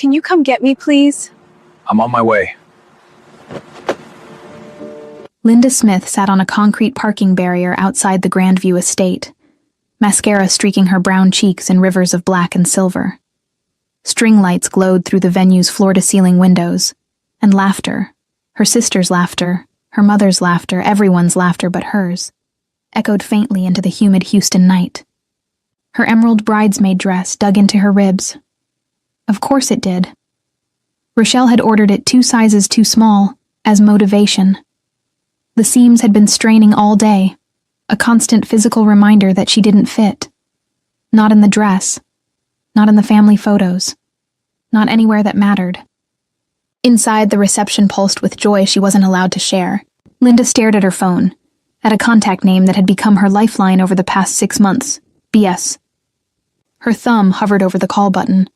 Can you come get me, please? I'm on my way. Linda Smith sat on a concrete parking barrier outside the Grandview estate, mascara streaking her brown cheeks in rivers of black and silver. String lights glowed through the venue's floor-to-ceiling windows, and laughter, her sister's laughter, her mother's laughter, everyone's laughter but hers, echoed faintly into the humid Houston night. Her emerald bridesmaid dress dug into her ribs. Of course it did. Rochelle had ordered it 2 sizes too small, as motivation. The seams had been straining all day, a constant physical reminder that she didn't fit. Not in the dress, not in the family photos, not anywhere that mattered. Inside, the reception pulsed with joy she wasn't allowed to share. Linda stared at her phone, at a contact name that had become her lifeline over the past 6 months, BS. Her thumb hovered over the call button.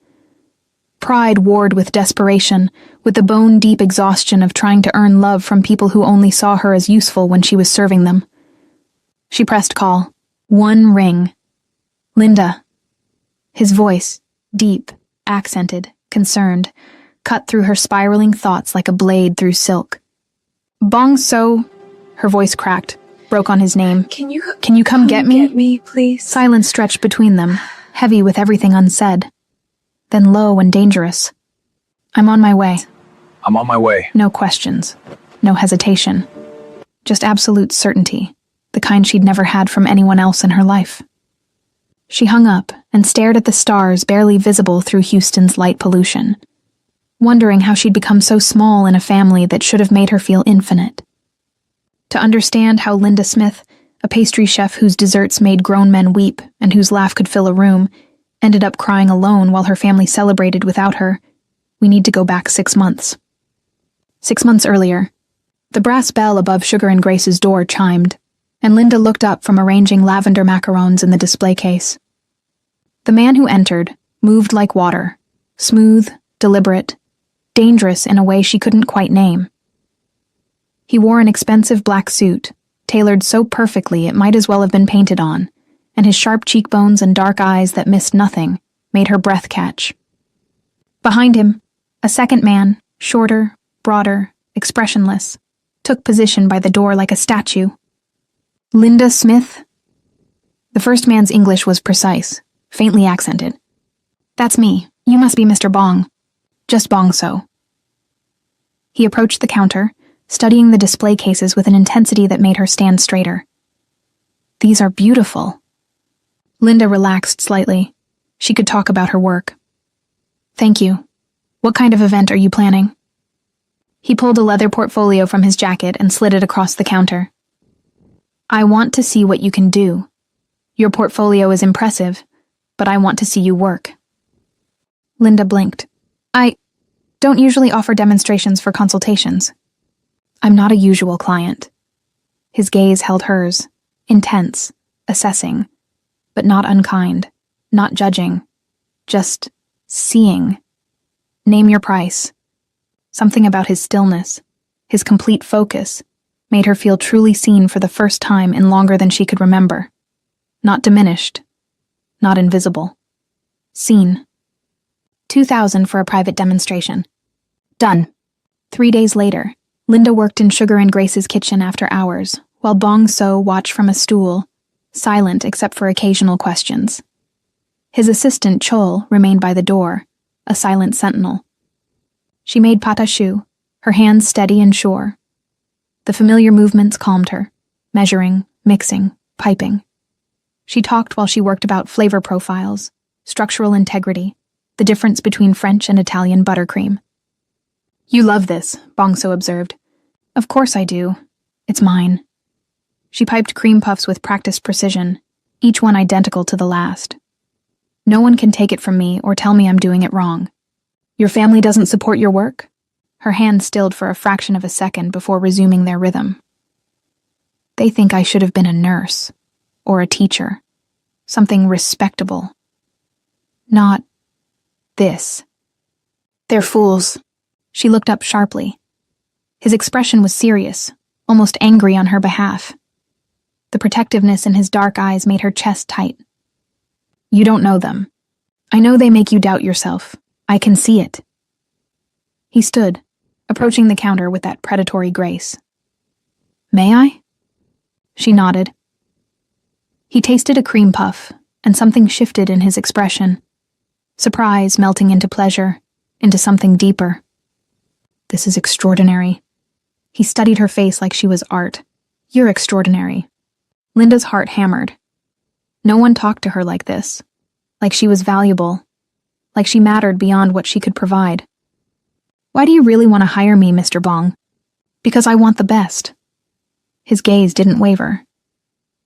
Pride warred with desperation, with the bone-deep exhaustion of trying to earn love from people who only saw her as useful when she was serving them. She pressed call. 1 ring. Linda. His voice, deep, accented, concerned, cut through her spiraling thoughts like a blade through silk. Bong So, her voice cracked, broke on his name. Can you come get me? Get me, please? Silence stretched between them, heavy with everything unsaid. Then low and dangerous. I'm on my way. I'm on my way. No questions. No hesitation. Just absolute certainty, the kind she'd never had from anyone else in her life. She hung up and stared at the stars barely visible through Houston's light pollution, wondering how she'd become so small in a family that should have made her feel infinite. To understand how Linda Smith, a pastry chef whose desserts made grown men weep and whose laugh could fill a room, ended up crying alone while her family celebrated without her, we need to go back 6 months. 6 months earlier, the brass bell above Sugar and Grace's door chimed, and Linda looked up from arranging lavender macarons in the display case. The man who entered moved like water, smooth, deliberate, dangerous in a way she couldn't quite name. He wore an expensive black suit, tailored so perfectly it might as well have been painted on, and his sharp cheekbones and dark eyes that missed nothing made her breath catch. Behind him, a second man, shorter, broader, expressionless, took position by the door like a statue. Linda Smith? The first man's English was precise, faintly accented. That's me. You must be Mr. Bong. Just Bong So. He approached the counter, studying the display cases with an intensity that made her stand straighter. These are beautiful. Linda relaxed slightly. She could talk about her work. Thank you. What kind of event are you planning? He pulled a leather portfolio from his jacket and slid it across the counter. I want to see what you can do. Your portfolio is impressive, but I want to see you work. Linda blinked. I don't usually offer demonstrations for consultations. I'm not a usual client. His gaze held hers, intense, assessing, but not unkind, not judging, just seeing. Name your price. Something about his stillness, his complete focus, made her feel truly seen for the first time in longer than she could remember. Not diminished, not invisible. Seen. 2,000 for a private demonstration. Done. 3 days later, Linda worked in Sugar and Grace's kitchen after hours, while Bong So watched from a stool, silent except for occasional questions. His assistant, Chol, remained by the door, a silent sentinel. She made patachoux, her hands steady and sure. The familiar movements calmed her, measuring, mixing, piping. She talked while she worked about flavor profiles, structural integrity, the difference between French and Italian buttercream. You love this, Bong So observed. Of course I do. It's mine. She piped cream puffs with practiced precision, each one identical to the last. No one can take it from me or tell me I'm doing it wrong. Your family doesn't support your work? Her hand stilled for a fraction of a second before resuming their rhythm. They think I should have been a nurse, or a teacher, something respectable. Not this. They're fools. She looked up sharply. His expression was serious, almost angry on her behalf. The protectiveness in his dark eyes made her chest tight. You don't know them. I know they make you doubt yourself. I can see it. He stood, approaching the counter with that predatory grace. "May I?" She nodded. He tasted a cream puff, and something shifted in his expression. Surprise melting into pleasure, into something deeper. "This is extraordinary." He studied her face like she was art. "You're extraordinary." Linda's heart hammered. No one talked to her like this. Like she was valuable. Like she mattered beyond what she could provide. "Why do you really want to hire me, Mr. Bong?" "Because I want the best." His gaze didn't waver.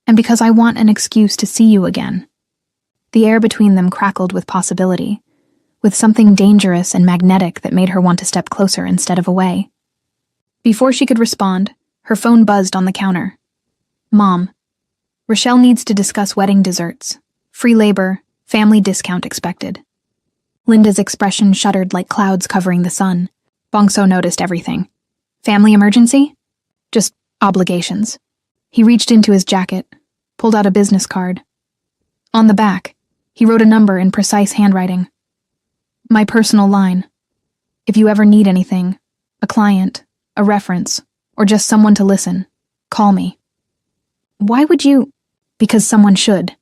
"And because I want an excuse to see you again." The air between them crackled with possibility, with something dangerous and magnetic that made her want to step closer instead of away. Before she could respond, her phone buzzed on the counter. "Mom, Rochelle needs to discuss wedding desserts. Free labor, family discount expected." Linda's expression shuddered like clouds covering the sun. Bongso noticed everything. "Family emergency?" "Just obligations." He reached into his jacket, pulled out a business card. On the back, he wrote a number in precise handwriting. "My personal line. If you ever need anything, a client, a reference, or just someone to listen, call me." "Why would you?" "Because someone should."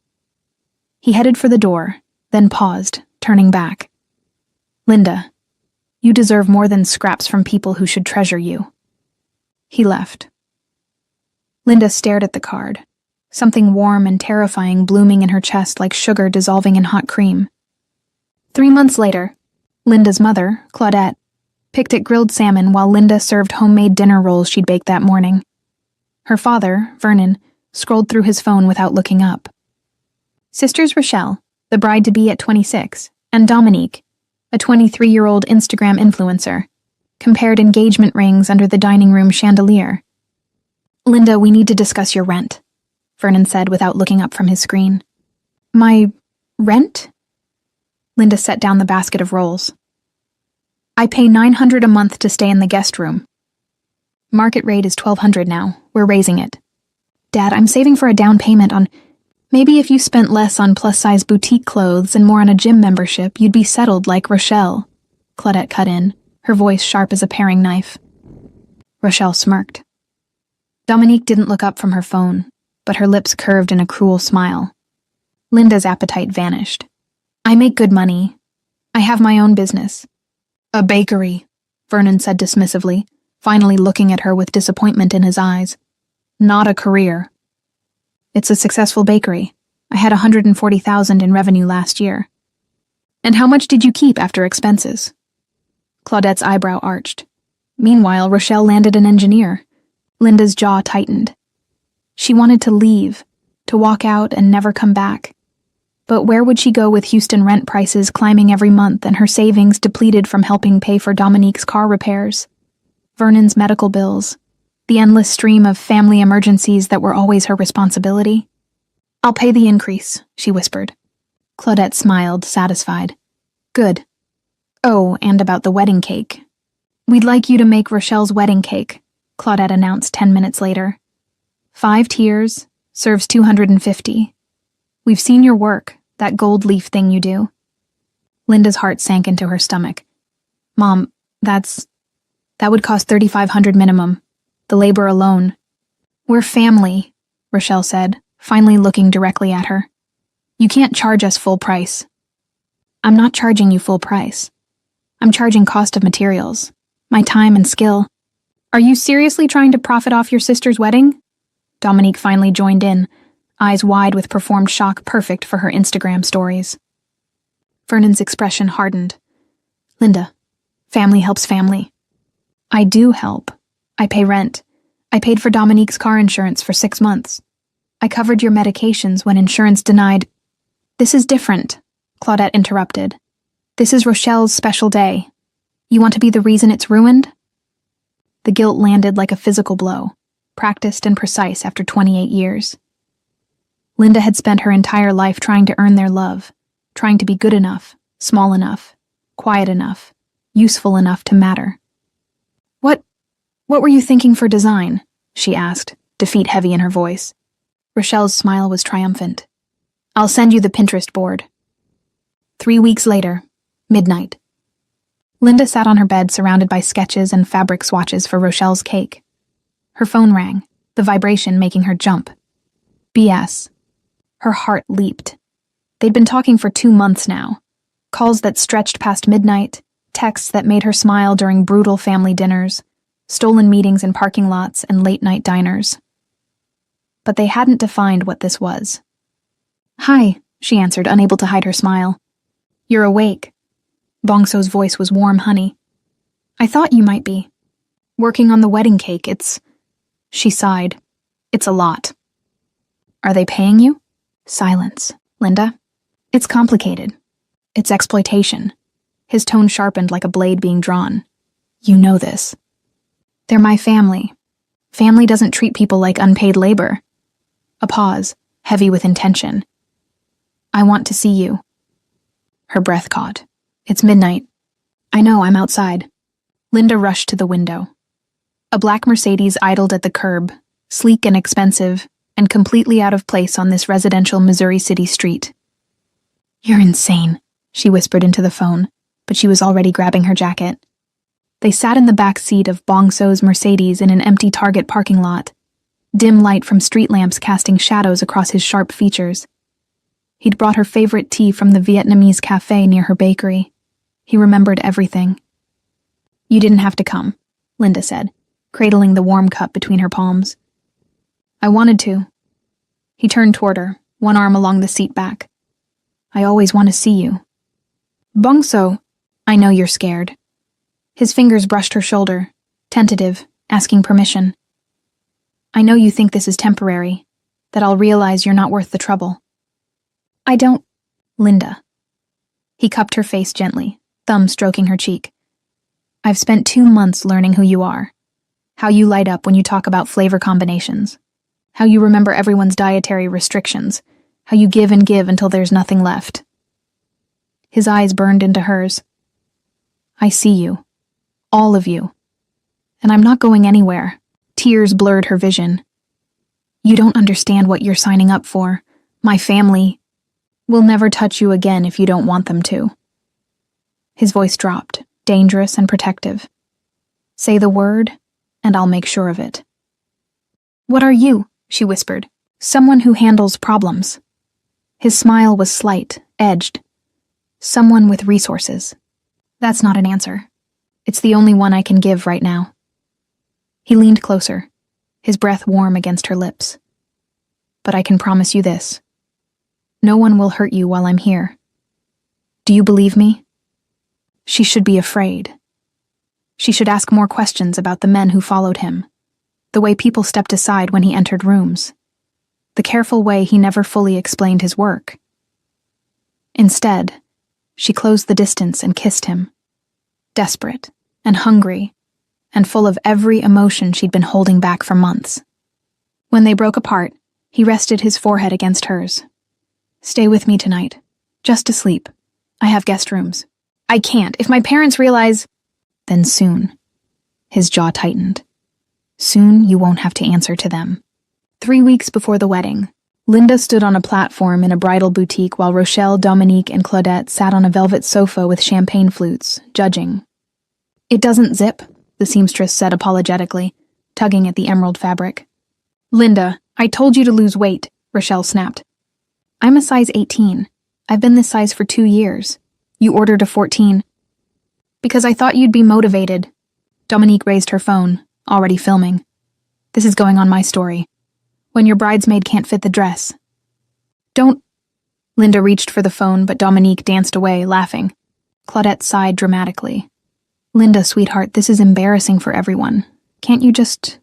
He headed for the door, then paused, turning back. "Linda, you deserve more than scraps from people who should treasure you." He left. Linda stared at the card, something warm and terrifying blooming in her chest like sugar dissolving in hot cream. 3 months later, Linda's mother, Claudette, picked at grilled salmon while Linda served homemade dinner rolls she'd baked that morning. Her father, Vernon, scrolled through his phone without looking up. Sisters Rochelle, the bride-to-be at 26, and Dominique, a 23-year-old Instagram influencer, compared engagement rings under the dining room chandelier. "Linda, we need to discuss your rent," Vernon said without looking up from his screen. "My rent?" Linda set down the basket of rolls. "I pay $900 a month to stay in the guest room. Market rate is $1,200 now. We're raising it. Dad, I'm saving for a down payment on... Maybe if you spent less on plus-size boutique clothes and more on a gym membership, you'd be settled like Rochelle," Claudette cut in, her voice sharp as a paring knife. Rochelle smirked. Dominique didn't look up from her phone, but her lips curved in a cruel smile. Linda's appetite vanished. "I make good money. I have my own business." "A bakery," Vernon said dismissively, finally looking at her with disappointment in his eyes. "Not a career." "It's a successful bakery. I had $140,000 in revenue last year." "And how much did you keep after expenses?" Claudette's eyebrow arched. Meanwhile, Rochelle landed an engineer. Linda's jaw tightened. She wanted to leave, to walk out and never come back. But where would she go with Houston rent prices climbing every month and her savings depleted from helping pay for Dominique's car repairs, Vernon's medical bills, the endless stream of family emergencies that were always her responsibility? "I'll pay the increase," she whispered. Claudette smiled, satisfied. "Good. Oh, and about the wedding cake. We'd like you to make Rochelle's wedding cake," Claudette announced 10 minutes later. 5 tiers, serves 250. "We've seen your work, that gold leaf thing you do." Linda's heart sank into her stomach. "Mom, that would cost $3,500 minimum. The labor alone." "We're family," Rochelle said, finally looking directly at her. "You can't charge us full price." "I'm not charging you full price. I'm charging cost of materials, my time and skill." "Are you seriously trying to profit off your sister's wedding?" Dominique finally joined in, eyes wide with performed shock perfect for her Instagram stories. Vernon's expression hardened. "Linda, family helps family." "I do help. I pay rent. I paid for Dominique's car insurance for 6 months. I covered your medications when insurance denied—" "This is different," Claudette interrupted. "This is Rochelle's special day. You want to be the reason it's ruined?" The guilt landed like a physical blow, practiced and precise after 28 years. Linda had spent her entire life trying to earn their love, trying to be good enough, small enough, quiet enough, useful enough to matter. What were you thinking for design?" she asked, defeat heavy in her voice. Rochelle's smile was triumphant. "I'll send you the Pinterest board." 3 weeks later, midnight. Linda sat on her bed surrounded by sketches and fabric swatches for Rochelle's cake. Her phone rang, the vibration making her jump. BS. Her heart leaped. They'd been talking for 2 months now. Calls that stretched past midnight, texts that made her smile during brutal family dinners, stolen meetings in parking lots and late-night diners. But they hadn't defined what this was. "Hi," she answered, unable to hide her smile. "You're awake." Bongso's voice was warm honey. "I thought you might be. Working on the wedding cake, it's..." She sighed. "It's a lot." "Are they paying you?" Silence. "Linda? It's complicated. It's exploitation." His tone sharpened like a blade being drawn. "You know this." "They're my family. Family doesn't treat people like unpaid labor." A pause, heavy with intention. "I want to see you." Her breath caught. "It's midnight." "I know, I'm outside." Linda rushed to the window. A black Mercedes idled at the curb, sleek and expensive, and completely out of place on this residential Missouri City street. "You're insane," she whispered into the phone, but she was already grabbing her jacket. They sat in the back seat of Bongso's Mercedes in an empty Target parking lot, dim light from street lamps casting shadows across his sharp features. He'd brought her favorite tea from the Vietnamese cafe near her bakery. He remembered everything. "You didn't have to come," Linda said, cradling the warm cup between her palms. "I wanted to." He turned toward her, one arm along the seat back. "I always want to see you." "Bongso, I know you're scared." His fingers brushed her shoulder, tentative, asking permission. "I know you think this is temporary, that I'll realize you're not worth the trouble." "I don't..." "Linda." He cupped her face gently, thumb stroking her cheek. "I've spent 2 months learning who you are. How you light up when you talk about flavor combinations. How you remember everyone's dietary restrictions. How you give and give until there's nothing left." His eyes burned into hers. "I see you. All of you. And I'm not going anywhere." Tears blurred her vision. "You don't understand what you're signing up for. My family will never touch you again if you don't want them to." His voice dropped, dangerous and protective. "Say the word, and I'll make sure of it." "What are you?" she whispered. "Someone who handles problems." His smile was slight, edged. "Someone with resources." "That's not an answer. It's the only one I can give right now." He leaned closer, his breath warm against her lips. "But I can promise you this. No one will hurt you while I'm here. Do you believe me?" She should be afraid. She should ask more questions about the men who followed him, the way people stepped aside when he entered rooms, the careful way he never fully explained his work. Instead, she closed the distance and kissed him, desperate and hungry and full of every emotion she'd been holding back for months. When they broke apart, he rested his forehead against hers. "Stay with me tonight, just to sleep. I have guest rooms." "I can't. If my parents realize..." "Then soon." His jaw tightened. "Soon you won't have to answer to them." 3 weeks before the wedding, Linda stood on a platform in a bridal boutique while Rochelle, Dominique, and Claudette sat on a velvet sofa with champagne flutes, judging. "It doesn't zip," the seamstress said apologetically, tugging at the emerald fabric. "Linda, I told you to lose weight," Rochelle snapped. "I'm a size 18. I've been this size for 2 years. You ordered a 14. "Because I thought you'd be motivated." Dominique raised her phone, already filming. "This is going on my story. When your bridesmaid can't fit the dress." "Don't..." Linda reached for the phone, but Dominique danced away, laughing. Claudette sighed dramatically. "Linda, sweetheart, this is embarrassing for everyone. Can't you just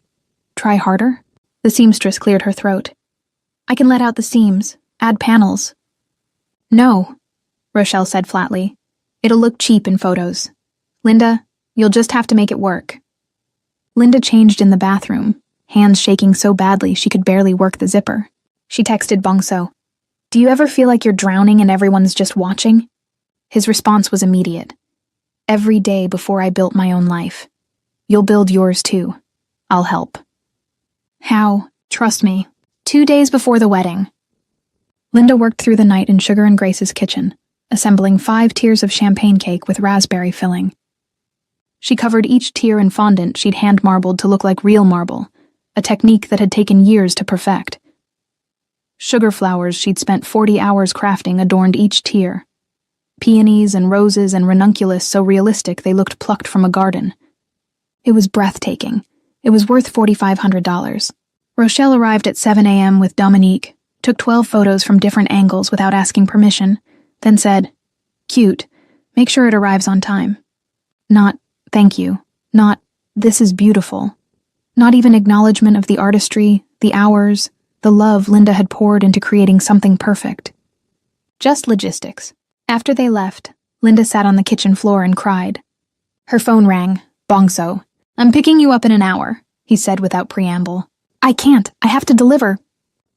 try harder?" The seamstress cleared her throat. "I can let out the seams, add panels." "No," Rochelle said flatly. "It'll look cheap in photos. Linda, you'll just have to make it work." Linda changed in the bathroom, hands shaking so badly she could barely work the zipper. She texted Bongso, "Do you ever feel like you're drowning and everyone's just watching?" His response was immediate. "Every day before I built my own life. You'll build yours too. I'll help." "How? Trust me." 2 days before the wedding. Linda worked through the night in Sugar and Grace's kitchen, assembling 5 tiers of champagne cake with raspberry filling. She covered each tear in fondant she'd hand-marbled to look like real marble, a technique that had taken years to perfect. Sugar flowers she'd spent 40 hours crafting adorned each tear. Peonies and roses and ranunculus so realistic they looked plucked from a garden. It was breathtaking. It was worth $4,500. Rochelle arrived at 7 a.m. with Dominique, took 12 photos from different angles without asking permission, then said, "Cute, make sure it arrives on time." Not, "Thank you." Not, "This is beautiful." Not even acknowledgement of the artistry, the hours, the love Linda had poured into creating something perfect. Just logistics. After they left, Linda sat on the kitchen floor and cried. Her phone rang. Bongso. "I'm picking you up in an hour," he said without preamble. "I can't. I have to deliver."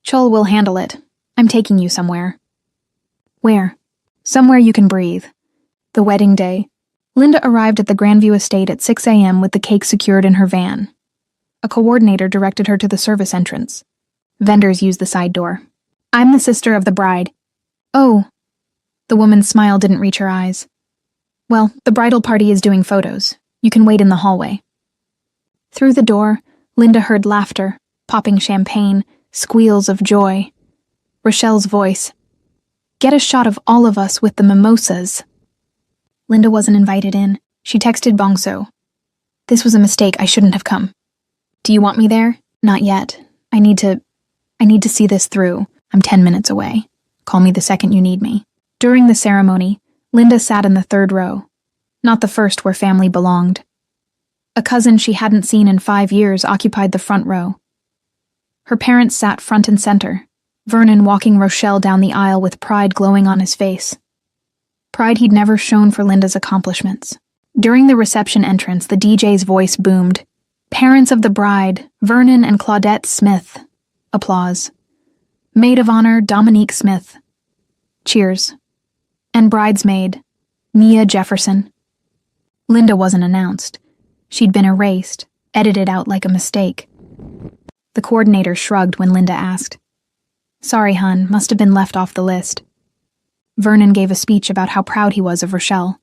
"Chol will handle it. I'm taking you somewhere." "Where?" "Somewhere you can breathe." The wedding day. Linda arrived at the Grandview estate at 6 a.m. with the cake secured in her van. A coordinator directed her to the service entrance. Vendors used the side door. "I'm the sister of the bride." "Oh." The woman's smile didn't reach her eyes. "Well, the bridal party is doing photos. You can wait in the hallway." Through the door, Linda heard laughter, popping champagne, squeals of joy. Rochelle's voice. "Get a shot of all of us with the mimosas." Linda wasn't invited in. She texted Bongso. "This was a mistake. I shouldn't have come." "Do you want me there?" "Not yet. I need to see this through. I'm 10 minutes away. Call me the second you need me." During the ceremony, Linda sat in the third row, not the first where family belonged. A cousin she hadn't seen in 5 years occupied the front row. Her parents sat front and center, Vernon walking Rochelle down the aisle with pride glowing on his face. Pride he'd never shown for Linda's accomplishments. During the reception entrance, the DJ's voice boomed. "Parents of the bride, Vernon and Claudette Smith." Applause. "Maid of honor, Dominique Smith." Cheers. And bridesmaid, Mia Jefferson. Linda wasn't announced. She'd been erased, edited out like a mistake. The coordinator shrugged when Linda asked. "Sorry, hun, must have been left off the list." Vernon gave a speech about how proud he was of Rochelle.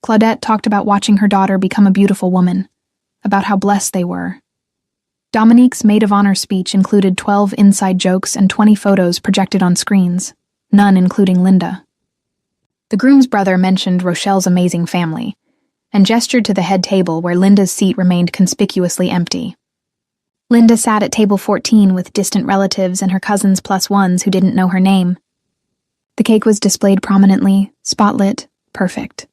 Claudette talked about watching her daughter become a beautiful woman, about how blessed they were. Dominique's maid of honor speech included 12 inside jokes and 20 photos projected on screens, none including Linda. The groom's brother mentioned Rochelle's amazing family, and gestured to the head table where Linda's seat remained conspicuously empty. Linda sat at table 14 with distant relatives and her cousins plus ones who didn't know her name. The cake was displayed prominently, spotlit, perfect.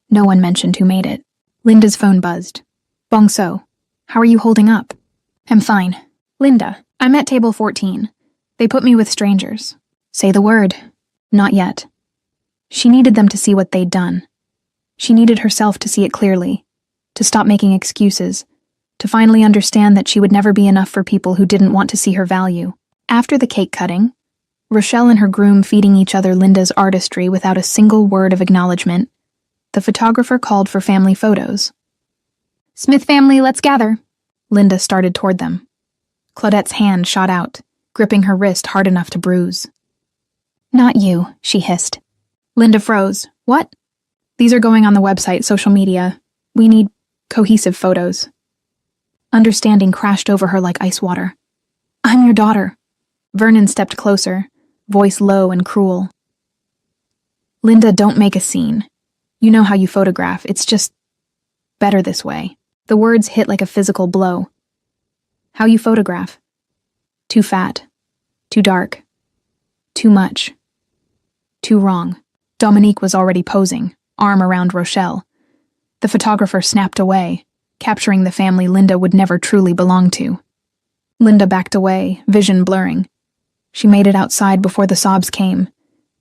No one mentioned who made it. Linda's phone buzzed. "Bongso, how are you holding up?" "I'm fine." "Linda, I'm at table 14. They put me with strangers." "Say the word." "Not yet." She needed them to see what they'd done. She needed herself to see it clearly, to stop making excuses, to finally understand that she would never be enough for people who didn't want to see her value. After the cake cutting, Rochelle and her groom feeding each other Linda's artistry without a single word of acknowledgement, the photographer called for family photos. "Smith family, let's gather." Linda started toward them. Claudette's hand shot out, gripping her wrist hard enough to bruise. "Not you," she hissed. Linda froze. "What?" "These are going on the website, social media. We need cohesive photos." Understanding crashed over her like ice water. "I'm your daughter." Vernon stepped closer, voice low and cruel. "Linda, don't make a scene. You know how you photograph. It's just better this way." The words hit like a physical blow. "How you photograph?" "Too fat. Too dark. Too much. Too wrong." Dominique was already posing, arm around Rochelle. The photographer snapped away, capturing the family Linda would never truly belong to. Linda backed away, vision blurring. She made it outside before the sobs came,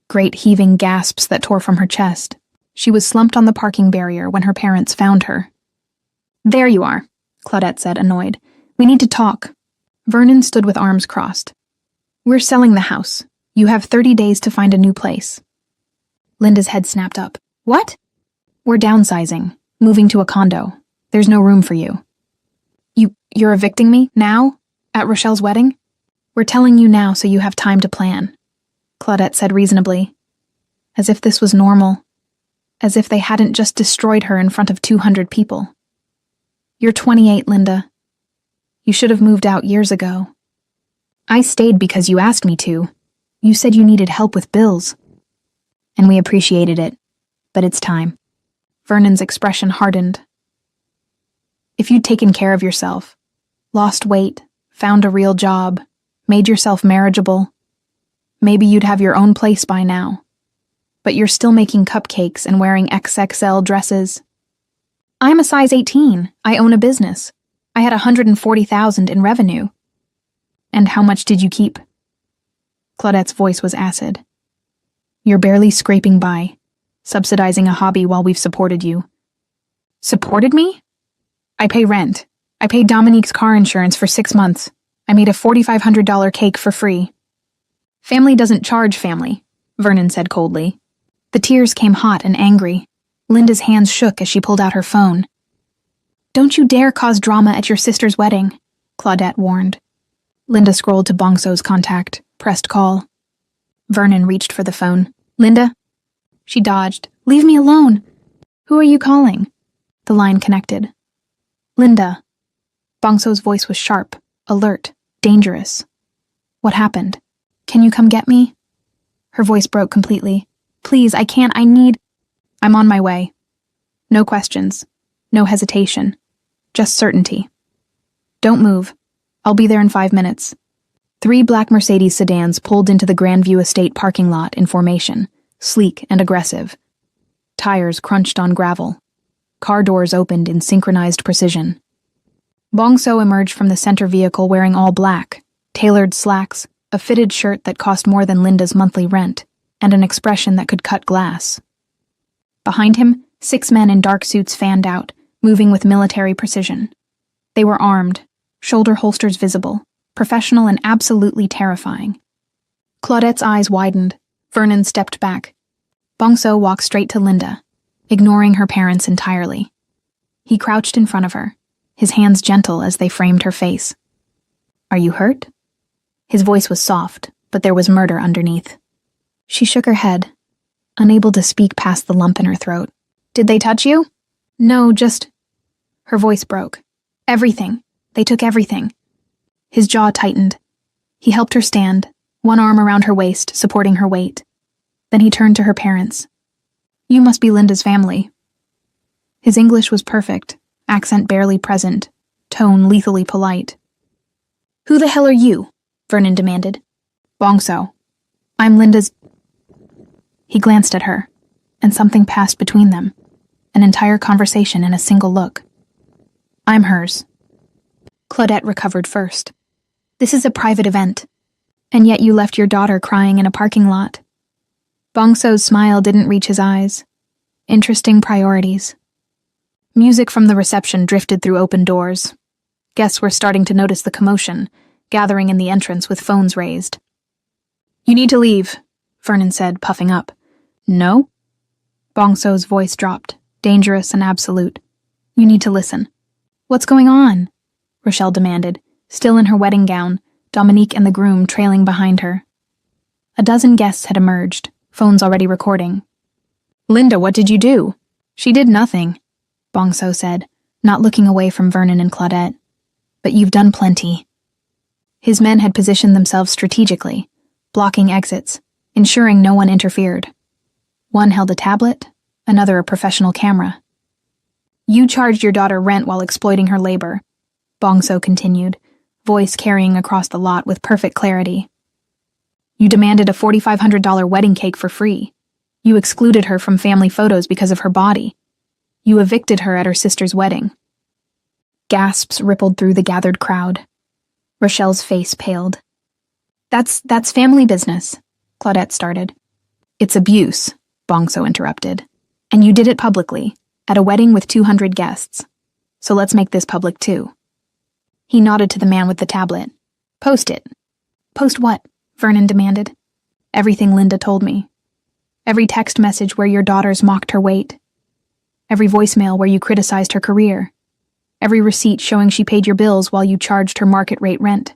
great heaving gasps that tore from her chest. She was slumped on the parking barrier when her parents found her. "There you are," Claudette said, annoyed. "We need to talk." Vernon stood with arms crossed. "We're selling the house. You have 30 days to find a new place." Linda's head snapped up. "What?" "We're downsizing, moving to a condo. There's no room for you." You're evicting me? Now? At Rochelle's wedding?" "We're telling you now so you have time to plan," Claudette said reasonably. As if this was normal. As if they hadn't just destroyed her in front of 200 people. You're 28, Linda. You should have moved out years ago. I stayed because you asked me to. You said you needed help with bills. And we appreciated it. But it's time. Vernon's expression hardened. If you'd taken care of yourself, lost weight, found a real job, made yourself marriageable, maybe you'd have your own place by now. But you're still making cupcakes and wearing XXL dresses. I'm a size 18. I own a business. I had $140,000 in revenue. And how much did you keep? Claudette's voice was acid. You're barely scraping by, subsidizing a hobby while we've supported you. Supported me? I pay rent. I paid Dominique's car insurance for 6 months. I made a $4,500 cake for free. Family doesn't charge family, Vernon said coldly. The tears came hot and angry. Linda's hands shook as she pulled out her phone. Don't you dare cause drama at your sister's wedding, Claudette warned. Linda scrolled to Bongso's contact, pressed call. Vernon reached for the phone. Linda? She dodged. Leave me alone. Who are you calling? The line connected. Linda. Bongso's voice was sharp, alert, dangerous. What happened? Can you come get me? Her voice broke completely. Please, I can't, I need... I'm on my way. No questions. No hesitation. Just certainty. Don't move. I'll be there in 5 minutes. 3 black Mercedes sedans pulled into the Grandview Estate parking lot in formation, sleek and aggressive. Tires crunched on gravel. Car doors opened in synchronized precision. Bongso emerged from the center vehicle wearing all black, tailored slacks, a fitted shirt that cost more than Linda's monthly rent, and an expression that could cut glass. Behind him, 6 men in dark suits fanned out, moving with military precision. They were armed, shoulder holsters visible, professional and absolutely terrifying. Claudette's eyes widened. Vernon stepped back. Bongso walked straight to Linda, ignoring her parents entirely. He crouched in front of her, his hands gentle as they framed her face. Are you hurt? His voice was soft, but there was murder underneath. She shook her head, unable to speak past the lump in her throat. Did they touch you? No, just... Her voice broke. Everything. They took everything. His jaw tightened. He helped her stand, one arm around her waist, supporting her weight. Then he turned to her parents. You must be Linda's family. His English was perfect, accent barely present, tone lethally polite. Who the hell are you? Vernon demanded. Bongso. I'm Linda's... He glanced at her, and something passed between them, an entire conversation in a single look. I'm hers. Claudette recovered first. This is a private event, and yet you left your daughter crying in a parking lot. Bongso's smile didn't reach his eyes. Interesting priorities. Music from the reception drifted through open doors. Guests were starting to notice the commotion, gathering in the entrance with phones raised. You need to leave, Vernon said, puffing up. No? Bongso's voice dropped, dangerous and absolute. You need to listen. What's going on? Rochelle demanded, still in her wedding gown, Dominique and the groom trailing behind her. A dozen guests had emerged, phones already recording. Linda, what did you do? She did nothing, Bongso said, not looking away from Vernon and Claudette. But you've done plenty. His men had positioned themselves strategically, blocking exits, ensuring no one interfered. One held a tablet, another a professional camera. You charged your daughter rent while exploiting her labor, Bongso continued, voice carrying across the lot with perfect clarity. You demanded a $4,500 wedding cake for free. You excluded her from family photos because of her body. You evicted her at her sister's wedding. Gasps rippled through the gathered crowd. Rochelle's face paled. That's family business, Claudette started. It's abuse, Bongso interrupted. And you did it publicly, at a wedding with 200 guests. So let's make this public too. He nodded to the man with the tablet. Post it. Post what? Vernon demanded. Everything Linda told me. Every text message where your daughters mocked her weight. Every voicemail where you criticized her career. Every receipt showing she paid your bills while you charged her market rate rent.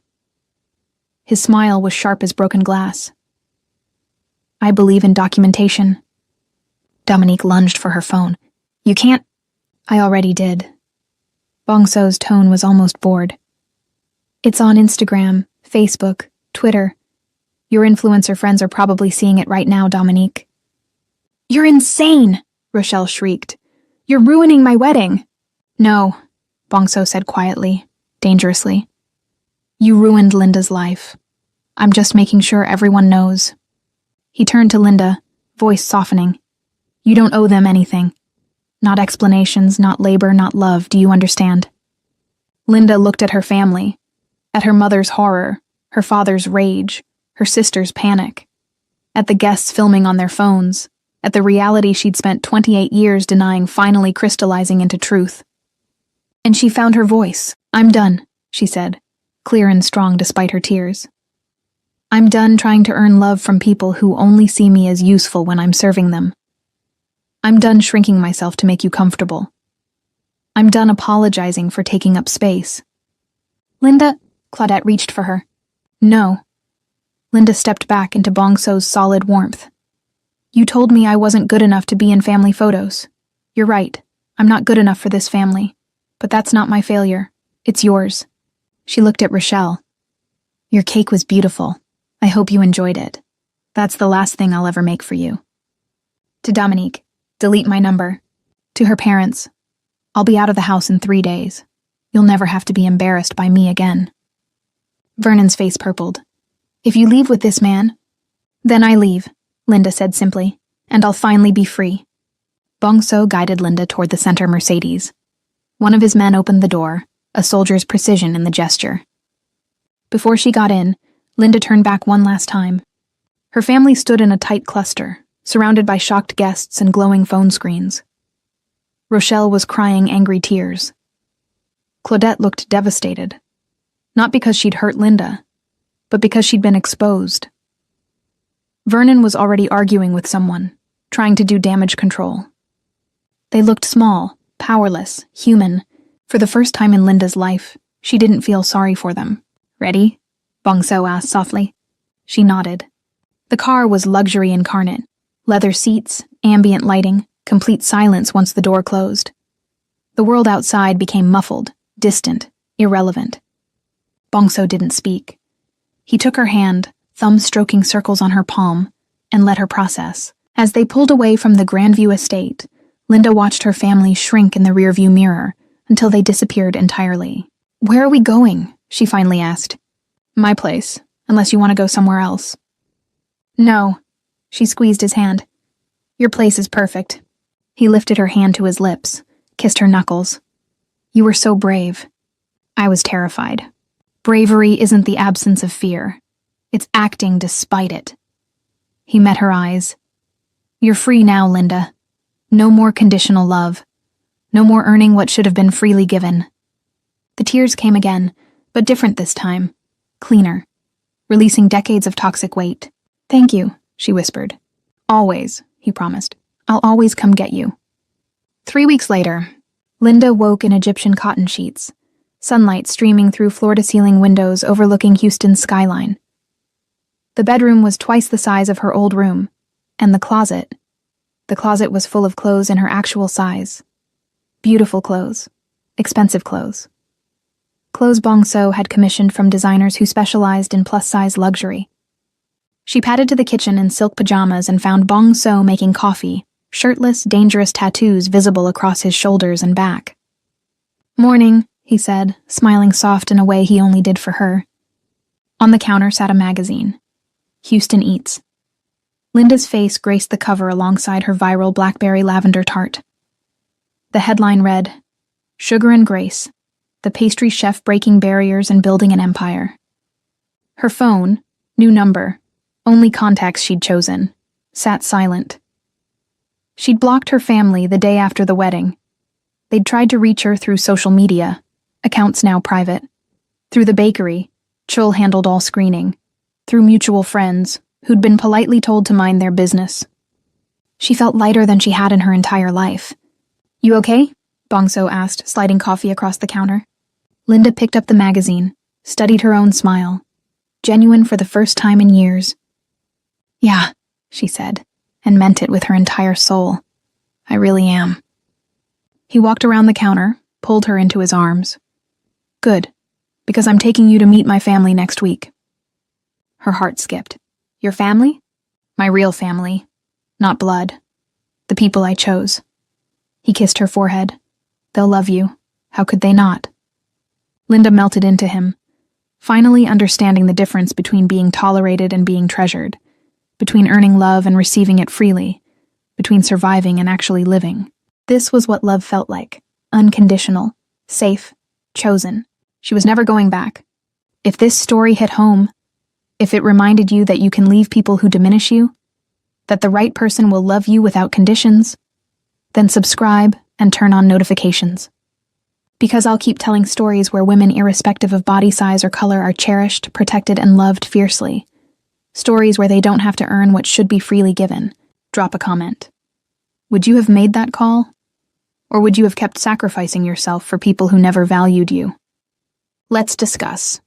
His smile was sharp as broken glass. I believe in documentation. Dominique lunged for her phone. You can't... I already did. Bongso's tone was almost bored. It's on Instagram, Facebook, Twitter. Your influencer friends are probably seeing it right now, Dominique. You're insane, Rochelle shrieked. You're ruining my wedding. No, Bongso said quietly, dangerously. You ruined Linda's life. I'm just making sure everyone knows. He turned to Linda, voice softening. You don't owe them anything. Not explanations, not labor, not love, do you understand? Linda looked at her family, at her mother's horror, her father's rage, her sister's panic, at the guests filming on their phones, at the reality she'd spent 28 years denying finally crystallizing into truth. And she found her voice. I'm done, she said, clear and strong despite her tears. I'm done trying to earn love from people who only see me as useful when I'm serving them. I'm done shrinking myself to make you comfortable. I'm done apologizing for taking up space. Linda, Claudette reached for her. No. Linda stepped back into Bongso's solid warmth. You told me I wasn't good enough to be in family photos. You're right. I'm not good enough for this family. But that's not my failure. It's yours. She looked at Rochelle. Your cake was beautiful. I hope you enjoyed it. That's the last thing I'll ever make for you. To Dominique, delete my number. To her parents, I'll be out of the house in 3 days. You'll never have to be embarrassed by me again. Vernon's face purpled. If you leave with this man, then I leave, Linda said simply, and I'll finally be free. Bongso guided Linda toward the center Mercedes. One of his men opened the door, a soldier's precision in the gesture. Before she got in, Linda turned back one last time. Her family stood in a tight cluster, surrounded by shocked guests and glowing phone screens. Rochelle was crying angry tears. Claudette looked devastated. Not because she'd hurt Linda, but because she'd been exposed. Vernon was already arguing with someone, trying to do damage control. They looked small, powerless, human. For the first time in Linda's life, she didn't feel sorry for them. Ready? Bongso asked softly. She nodded. The car was luxury incarnate. Leather seats, ambient lighting, complete silence once the door closed. The world outside became muffled, distant, irrelevant. Bongso didn't speak. He took her hand, thumb stroking circles on her palm, and let her process. As they pulled away from the Grandview estate, Linda watched her family shrink in the rearview mirror until they disappeared entirely. Where are we going? She finally asked. My place, unless you want to go somewhere else. No. She squeezed his hand. Your place is perfect. He lifted her hand to his lips, kissed her knuckles. You were so brave. I was terrified. Bravery isn't the absence of fear. It's acting despite it. He met her eyes. You're free now, Linda. No more conditional love. No more earning what should have been freely given. The tears came again, but different this time. Cleaner. Releasing decades of toxic weight. Thank you, she whispered. Always, he promised. I'll always come get you. 3 weeks later, Linda woke in Egyptian cotton sheets, sunlight streaming through floor-to-ceiling windows overlooking Houston's skyline. The bedroom was twice the size of her old room, and the closet was full of clothes in her actual size. Beautiful clothes. Expensive clothes. Clothes Bongso had commissioned from designers who specialized in plus-size luxury. She padded to the kitchen in silk pajamas and found Bongso making coffee, shirtless, dangerous tattoos visible across his shoulders and back. Morning, he said, smiling soft in a way he only did for her. On the counter sat a magazine. Houston Eats. Linda's face graced the cover alongside her viral blackberry lavender tart. The headline read, Sugar and Grace, the pastry chef breaking barriers and building an empire. Her phone, new number, only contacts she'd chosen, sat silent. She'd blocked her family the day after the wedding. They'd tried to reach her through social media, accounts now private. Through the bakery, Chul handled all screening. Through mutual friends, who'd been politely told to mind their business. She felt lighter than she had in her entire life. You okay? Bongso asked, sliding coffee across the counter. Linda picked up the magazine, studied her own smile, genuine for the first time in years. Yeah, she said, and meant it with her entire soul. I really am. He walked around the counter, pulled her into his arms. Good, because I'm taking you to meet my family next week. Her heart skipped. Your family? My real family. Not blood. The people I chose. He kissed her forehead. They'll love you. How could they not? Linda melted into him, finally understanding the difference between being tolerated and being treasured, between earning love and receiving it freely, between surviving and actually living. This was what love felt like. Unconditional, safe, chosen. She was never going back. If this story hit home, if it reminded you that you can leave people who diminish you, that the right person will love you without conditions, then subscribe and turn on notifications. Because I'll keep telling stories where women, irrespective of body size or color, are cherished, protected, and loved fiercely. Stories where they don't have to earn what should be freely given. Drop a comment. Would you have made that call? Or would you have kept sacrificing yourself for people who never valued you? Let's discuss.